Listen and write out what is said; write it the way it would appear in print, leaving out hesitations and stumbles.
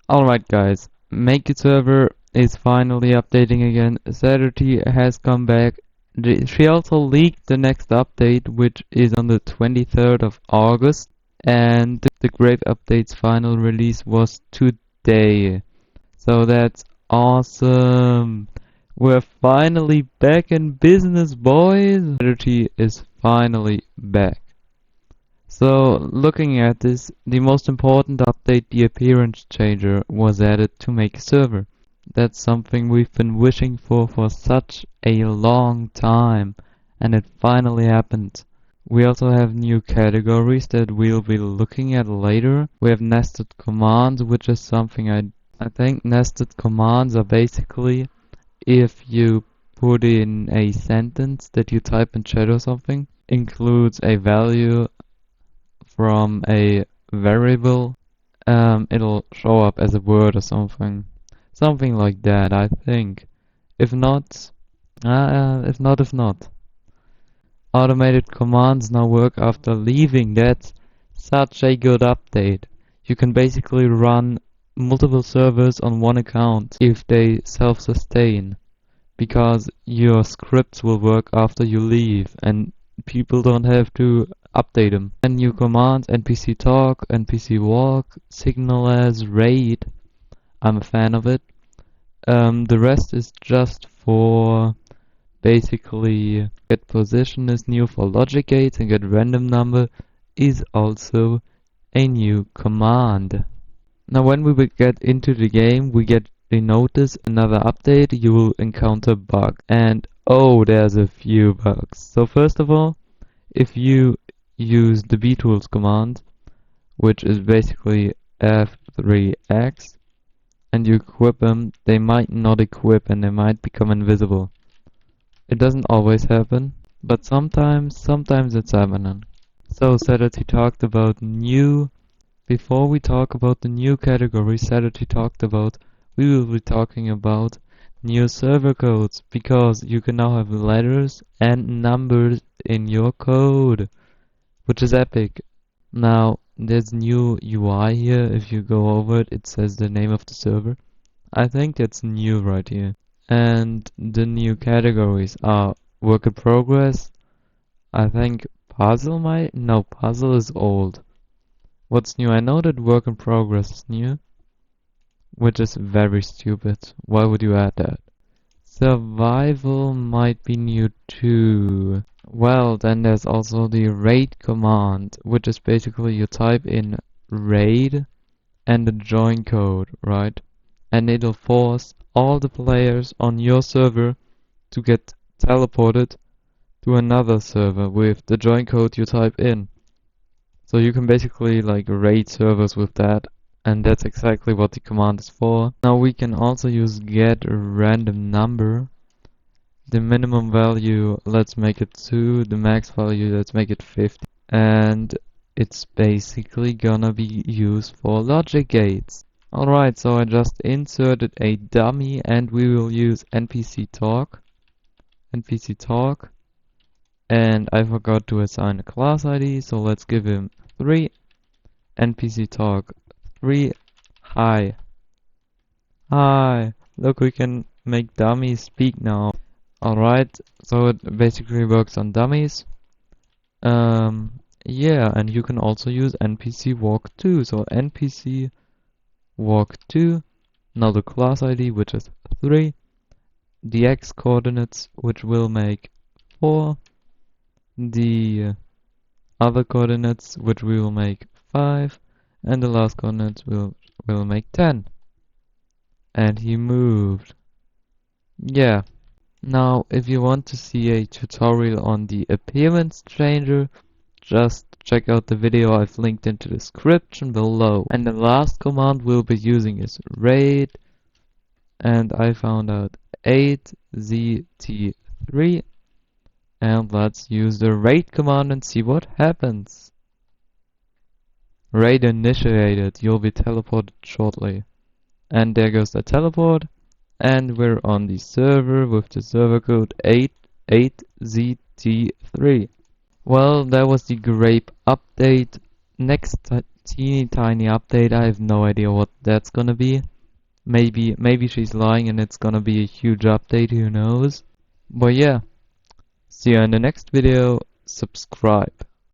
Alright guys, makeaserver is finally updating again. sadrt has come back. She also leaked the next update, which is on the 23rd of August, and the Grape update's final release was today. So that's awesome. We're finally back in business, boys. sadrt is finally back. So, looking at this, the most important update, the appearance changer, was added to makeaserver. That's something we've been wishing for such a long time, and it finally happened. We also have new categories that we'll be looking at later. We have nested commands, which is something I think nested commands are basically if you put in a sentence that you type in chat or something, includes a value from a variable, it'll show up as a word or something. Something like that, I think. If not, if not. Automated commands now work after leaving. That's such a good update. You can basically run multiple servers on one account if they self-sustain, because your scripts will work after you leave and people don't have to update them. And new commands, npc talk, npc walk, signal as, raid. I'm a fan of it. The rest is just for basically get position is new for logic gates, and get random number is also a new command. Now when we will get into the game, we get a notice, another update, you will encounter bugs. And oh, there's a few bugs. So first of all, if you use the btools command, which is basically F3X, and you equip them, they might not equip and they might become invisible. It doesn't always happen, but sometimes it's happening. So sadrt talked about new. Before we talk about the new category sadrt talked about, we will be talking about new server codes, because you can now have letters and numbers in your code, which is epic. Now there's new UI here. If you go over it, it says the name of the server. I think that's new right here. And the new categories are work in progress. I think puzzle no, puzzle is old. What's new? I know that work in progress is new, which is very stupid. Why would you add that? Survival might be new too. Well, then there's also the raid command, which is basically you type in raid and the join code, right? And it'll force all the players on your server to get teleported to another server with the join code you type in. So you can basically like raid servers with that, and that's exactly what the command is for. Now we can also use get random number. The minimum value, let's make it 2, the max value, let's make it 50. And it's basically gonna be used for logic gates. Alright, so I just inserted a dummy and we will use npc talk. And I forgot to assign a class ID, so let's give him 3. npc talk 3. Hi. Hi. Look, we can make dummies speak now. Alright, so it basically works on dummies. Yeah, and you can also use npc walk 2. So npc walk 2, now the class ID, which is 3, the x coordinates, which will make 4, the other coordinates, which we will make 5, and the last coordinates will make 10. And he moved. Yeah. Now, if you want to see a tutorial on the appearance changer, just check out the video I've linked in the description below. And the last command we'll be using is raid, and I found out 8zt3, and let's use the raid command and see what happens. Raid initiated, you'll be teleported shortly. And there goes the teleport. And we're on the server with the server code 8zt3. Well, that was the Grape update. Next teeny tiny update. I have no idea what that's gonna be. Maybe she's lying and it's gonna be a huge update, who knows? But yeah, see you in the next video. Subscribe.